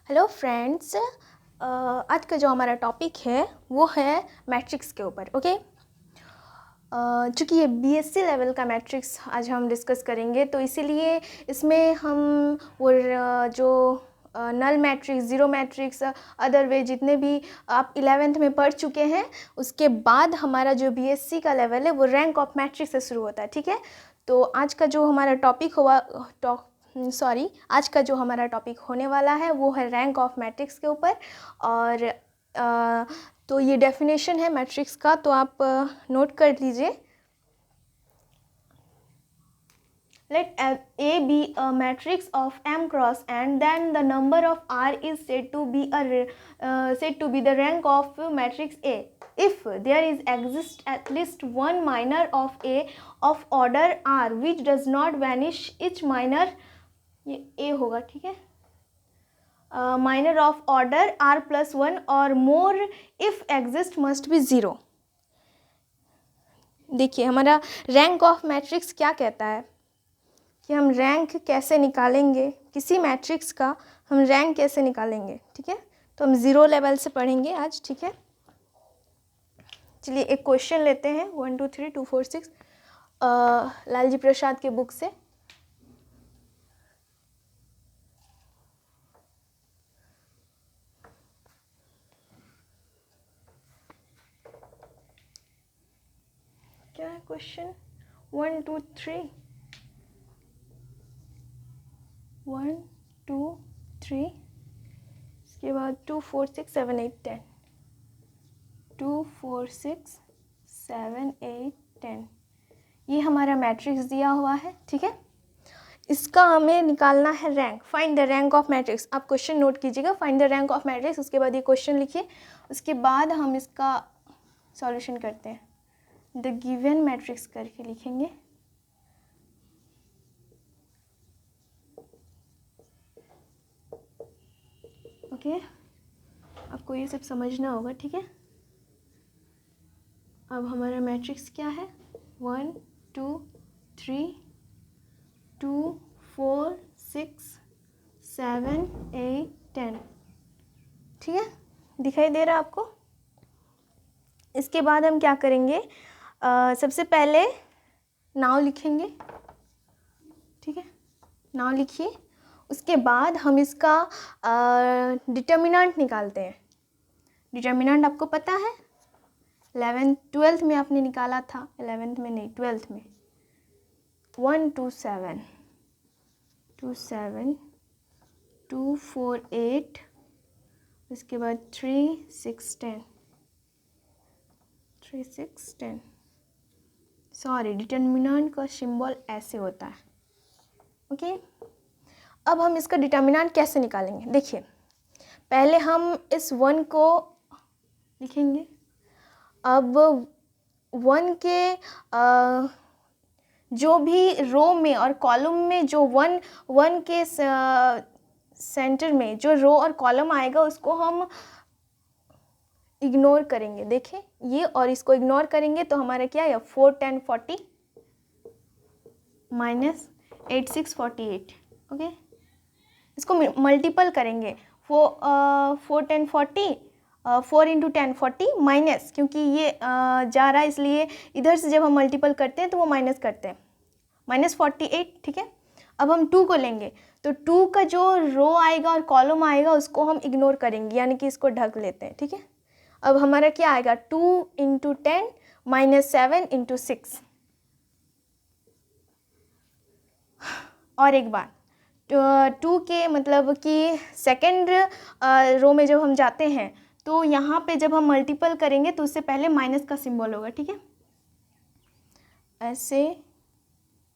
Hello friends, आज का जो हमारा टॉपिक है वो है मैट्रिक्स के ऊपर। ओके, चूँकि ये बीएससी लेवल का मैट्रिक्स आज हम डिस्कस करेंगे, तो इसीलिए इसमें हम वो जो null matrix, zero matrix, other way जितने भी आप 11th में पढ़ चुके हैं, उसके बाद हमारा जो बीएससी का लेवल है वो रैंक ऑफ मैट्रिक्स से शुरू होता है। ठीक है, तो आज का जो हमारा टॉपिक आज का जो हमारा टॉपिक होने वाला है वो है रैंक ऑफ मैट्रिक्स के ऊपर। और तो ये डेफिनेशन है मैट्रिक्स का, तो आप नोट कर लीजिए। Let A be a matrix of M cross n, then the number of R is said to be the rank of matrix A. If there exists at least one minor of A of order R which does not vanish each minor, ये A होगा, ठीक है, minor of order R plus 1 or more if exist must be 0. देखिए हमारा rank of matrix क्या कहता है कि हम रैंक कैसे निकालेंगे, किसी मैट्रिक्स का हम रैंक कैसे निकालेंगे। ठीक है, तो हम ज़ीरो लेवल से पढ़ेंगे आज। ठीक है, चलिए एक क्वेश्चन लेते हैं 1 2 3 2 4 6 लालजी प्रसाद के बुक से। क्या है क्वेश्चन? 1 2 3 1 2 3, इसके बाद 2 4 6 7 8 10, 2 4 6 7 8 10, ये हमारा मैट्रिक्स दिया हुआ है। ठीक है, इसका हमें निकालना है rank. Find the rank of matrix. आप क्वेश्चन नोट कीजिएगा, find the rank of matrix, उसके बाद ये क्वेश्चन लिखिए, उसके बाद हम इसका सॉल्यूशन करते हैं। द गिवन मैट्रिक्स करके लिखेंगे। ओके, आपको ये सब समझना होगा। ठीक है, अब हमारा मैट्रिक्स क्या है? 1 2 3 2 4 6 7 8 10। ठीक है, दिखाई दे रहा है आपको? इसके बाद हम क्या करेंगे, सबसे पहले नाव लिखेंगे। ठीक है, नाव लिखिए, उसके बाद हम इसका डिटर्मिनेंट निकालते हैं। डिटर्मिनेंट आपको पता है, 12th में आपने निकाला था, 11th में नहीं, 12th में। 1 2 7 2 7 2 4 8, उसके बाद 3 6 10 3 6 10। सॉरी, डिटर्मिनेंट का सिंबल ऐसे होता है। ओके, अब हम इसका डिटर्मिनेंट कैसे निकालेंगे? देखिए, पहले हम इस 1 को लिखेंगे। अब 1 के जो भी रो में और कॉलम में जो 1 के सेंटर में जो रो और कॉलम आएगा उसको हम इग्नोर करेंगे। देखें ये, और इसको इग्नोर करेंगे तो हमारा क्या है? 4 10 40 माइनस 8 6 48। ओके, इसको मल्टीपल करेंगे। 4 10 40, 4 इंटू 10 40 माइनस, क्योंकि ये जा रहा है इसलिए इधर से जब हम मल्टीपल करते हैं तो वो माइनस करते हैं, माइनस 48। ठीक है, अब हम 2 को लेंगे तो 2 का जो रो आएगा और कॉलम आएगा उसको हम इग्नोर करेंगे, यानी कि इसको ढक लेते हैं। ठीक है, अब हमारा क्या आएगा? 2 इंटू 10 माइनस 7 इंटू 6। और एक बार 2 के मतलब कि सेकेंड रो में जब हम जाते हैं तो यहाँ पे जब हम मल्टीपल करेंगे तो उससे पहले माइनस का सिंबल होगा। ठीक है, ऐसे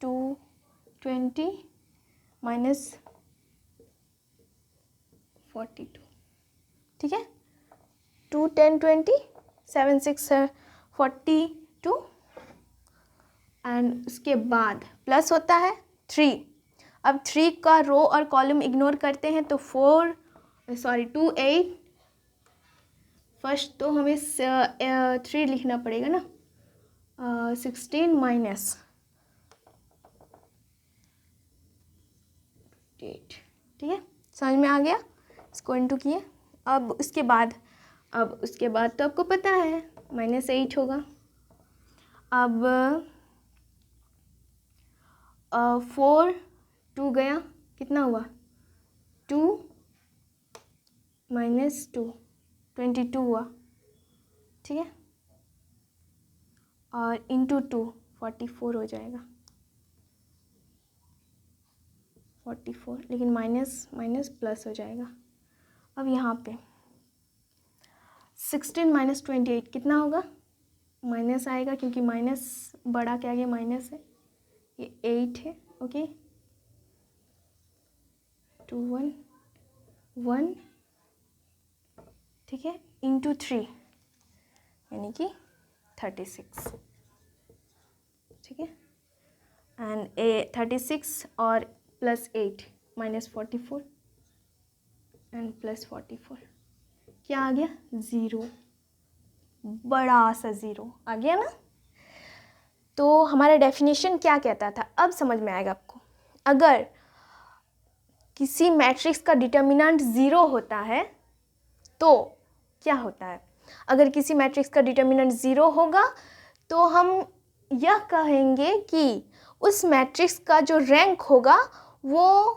220 माइनस 42। ठीक है, 2 10 20 7 6 42, एंड उसके बाद प्लस होता है 3। अब 3 का रो और कॉलम इग्नोर करते हैं तो 2 8, फर्स्ट तो हमें 3 लिखना पड़ेगा ना, 16 माइनस 8। ठीक है, समझ में आ गया? इसको इंटू किए। अब उसके बाद तो आपको पता है -8 होगा। अब 4 2 गया, कितना हुआ 2 -2 22 हुआ, ठीक है। और इंटू 2 44 हो जाएगा, 44, लेकिन माइनस माइनस प्लस हो जाएगा। अब यहाँ पे 16 - 28 कितना होगा, माइनस आएगा क्योंकि माइनस बड़ा के आगे माइनस है, ये 8 है, ओके। 2 1 1, ठीक है, इंटू 3 यानी कि 36, ठीक है। एंड 36 और +8 -44 एंड +44 क्या आ गया, 0, बड़ा सा 0 आ गया ना। तो हमारा डेफिनेशन क्या कहता था, अब समझ में आएगा आपको। अगर किसी मैट्रिक्स का डिटर्मिनेंट 0 होता है तो क्या होता है, अगर किसी मैट्रिक्स का डिटर्मिनेंट 0 होगा तो हम यह कहेंगे कि उस मैट्रिक्स का जो रैंक होगा वो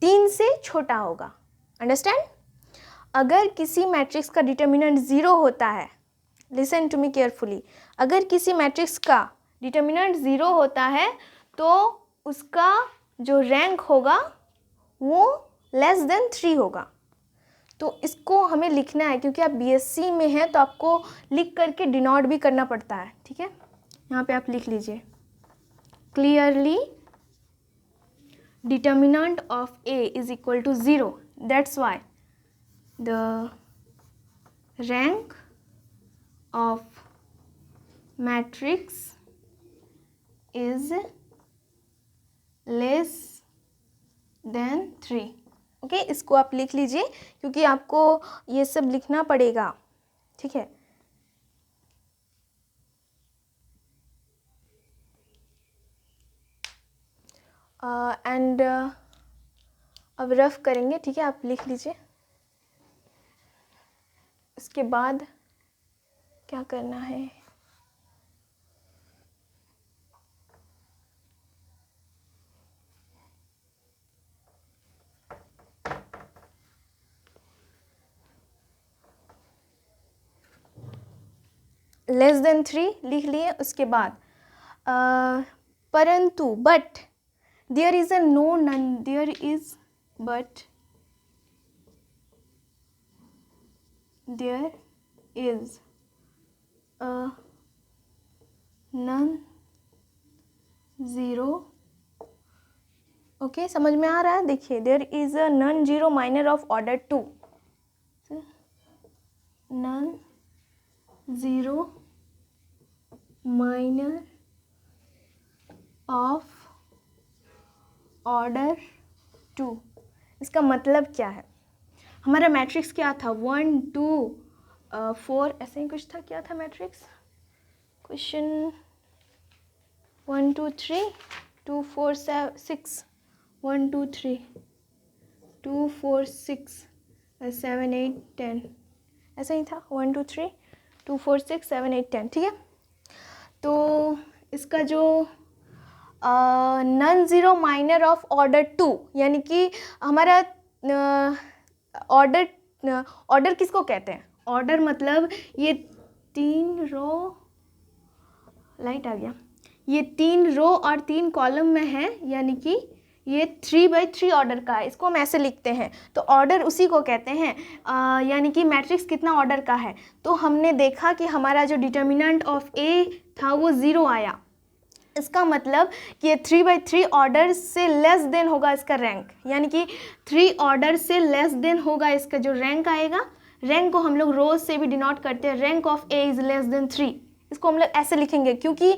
3 से छोटा होगा। अंडरस्टैंड? अगर किसी मैट्रिक्स का डिटर्मिनेंट 0 होता है, लिसन टू मी केयरफुली, अगर किसी मैट्रिक्स का डिटर्मिनेंट 0 होता है तो उसका जो रैंक होगा वो <3 होगा। तो इसको हमें लिखना है, क्योंकि आप बीएससी में हैं तो आपको लिख करके डिनोट भी करना पड़ता है, ठीक है। यहाँ पे आप लिख लीजिए, clearly determinant of A is equal to 0, that's why the rank of matrix is <3। Okay, इसको आप लिख लीजिए क्योंकि आपको ये सब लिखना पड़ेगा, ठीक है। एंड अब रफ करेंगे, ठीक है, आप लिख लीजिए। इसके बाद क्या करना है, <3 लिख लिए। उसके बाद परंतु but there is a no non, there is but there is a non zero. Okay, समझ में आ रहा है? देखिए, there is a non zero minor of order 2, non zero minor of order 2। इसका मतलब क्या है, हमारा मैट्रिक्स क्या था, 1 2 4 ऐसे ही कुछ था। क्या था मैट्रिक्स, क्वेश्चन 1 2 3 2 4 6 1 2 3 2 4 6 7 8 10 ऐसा ही था, 1 2 3 2 4 6 7 8 10, ठीक है। तो इसका जो non zero minor of order 2 यानी कि हमारा ऑर्डर किसको कहते हैं, ऑर्डर मतलब ये 3 रो, लाइट आ गया, ये 3 रो और 3 कॉलम में है, यानी कि ये 3/3 ऑर्डर का है। इसको हम ऐसे लिखते हैं, तो ऑर्डर उसी को कहते हैं, यानी कि मैट्रिक्स कितना ऑर्डर का है। तो हमने देखा कि हमारा जो डिटर्मिनेंट ऑफ ए था वो 0 आया, इसका मतलब कि ये 3/3 ऑर्डर से लेस देन होगा इसका रैंक, यानी कि 3 ऑर्डर से लेस देन होगा इसका जो रैंक आएगा। रैंक को हम लोग रोज से भी डिनोट करते हैं, रैंक ऑफ ए इज <3। इसको हम लोग ऐसे लिखेंगे क्योंकि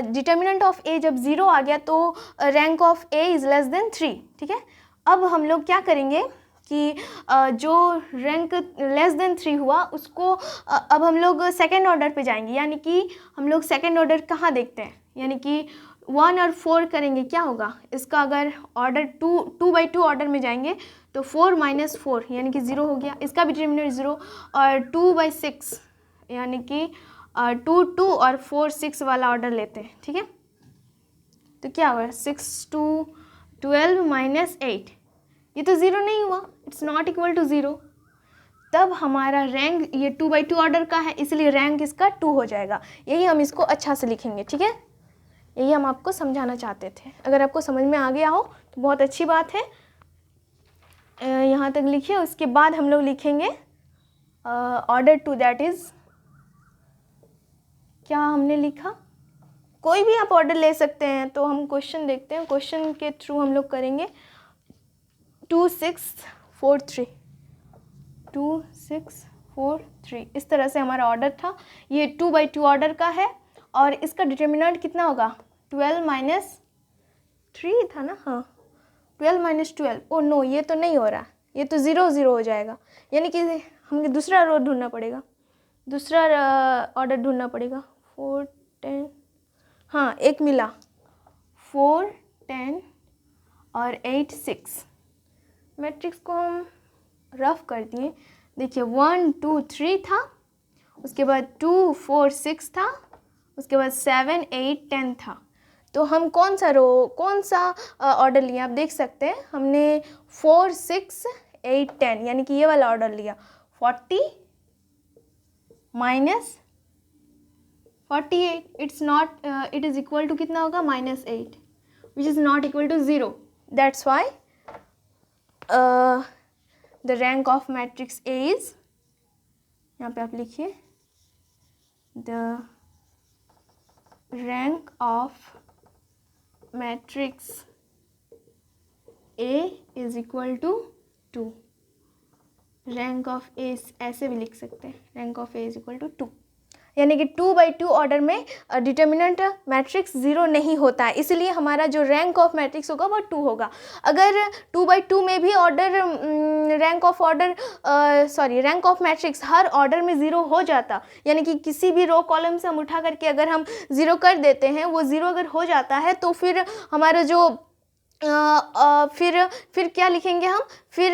डिटर्मिनेंट ऑफ ए जब 0 आ गया तो रैंक ऑफ ए इज <3, ठीक है। अब हम लोग क्या करेंगे कि जो रैंक <3 हुआ उसको अब हम लोग सेकेंड ऑर्डर पे जाएंगे, यानी कि हम लोग सेकेंड ऑर्डर कहाँ देखते हैं, यानी कि 1 और 4 करेंगे क्या होगा इसका, अगर ऑर्डर 2/2 ऑर्डर में जाएंगे तो 4 - 4 यानी कि 0 हो गया, इसका भी डिटर्मिनेंट 0। और 2/6 यानी कि 2 और 4 6 वाला ऑर्डर लेते हैं, ठीक है। तो क्या हुआ 6 2 12 - 8, ये तो 0 नहीं हुआ, इट्स नॉट इक्वल टू 0। तब हमारा रैंक ये 2/2 ऑर्डर का है, इसलिए रैंक इसका 2 हो जाएगा। यही हम इसको अच्छा से लिखेंगे, ठीक है। यही हम आपको समझाना चाहते थे। अगर आपको समझ में आ गया हो तो बहुत अच्छी बात है, यहाँ तक लिखिए। उसके बाद हम लोग लिखेंगे ऑर्डर 2, दैट इज़ क्या हमने लिखा, कोई भी आप ऑर्डर ले सकते हैं। तो हम क्वेश्चन देखते हैं, क्वेश्चन के थ्रू हम लोग करेंगे 2 6 4 3, 2 6 4 3, इस तरह से हमारा ऑर्डर था। ये 2/2 ऑर्डर का है और इसका डिटर्मिनेंट कितना होगा 12 - 3 था ना, हाँ 12 - 12। ओ नो, ये तो नहीं हो रहा, ये तो 0 0 हो जाएगा, यानी कि हमें दूसरा रो ढूंढना पड़ेगा, दूसरा ऑर्डर ढूंढना पड़ेगा। 4 10, हाँ एक मिला, 4 10 और 8 6। मैट्रिक्स को हम रफ कर दिए, देखिए 1 2 3 था, उसके बाद 2 4 6 था, उसके बाद 7 8 10 था। तो हम कौन सा ऑर्डर लिया आप देख सकते हैं, हमने 4 6 8 10 यानी कि ये वाला ऑर्डर लिया। 40 - 48, it's not, it is equal to कितना होगा -8, which is not equal to 0। That's why the rank of matrix A is, यहाँ पे आप लिखिए the rank of matrix A is equal to 2। Rank of A ऐसे भी लिख सकते हैं, rank of A is equal to 2, यानी कि 2/2 ऑर्डर में डिटर्मिनेंट मैट्रिक्स 0 नहीं होता है, इसलिए हमारा जो रैंक ऑफ मैट्रिक्स होगा वो 2 होगा। अगर 2/2 में भी order rank of matrix her order में 0 हो जाता, यानी कि किसी भी रो कॉलम से हम उठा करके अगर हम 0 कर देते हैं, वो 0 अगर हो जाता है तो फिर हमारा जो फिर क्या लिखेंगे हम, फिर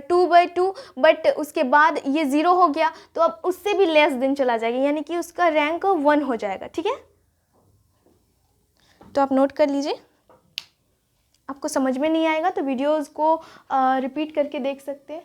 2/2, बट उसके बाद ये 0 हो गया तो अब उससे भी लेस दिन चला जाएगा, यानी कि उसका रैंक 1 हो जाएगा, ठीक है। तो आप नोट कर लीजिए, आपको समझ में नहीं आएगा तो वीडियोज़ को रिपीट करके देख सकते हैं।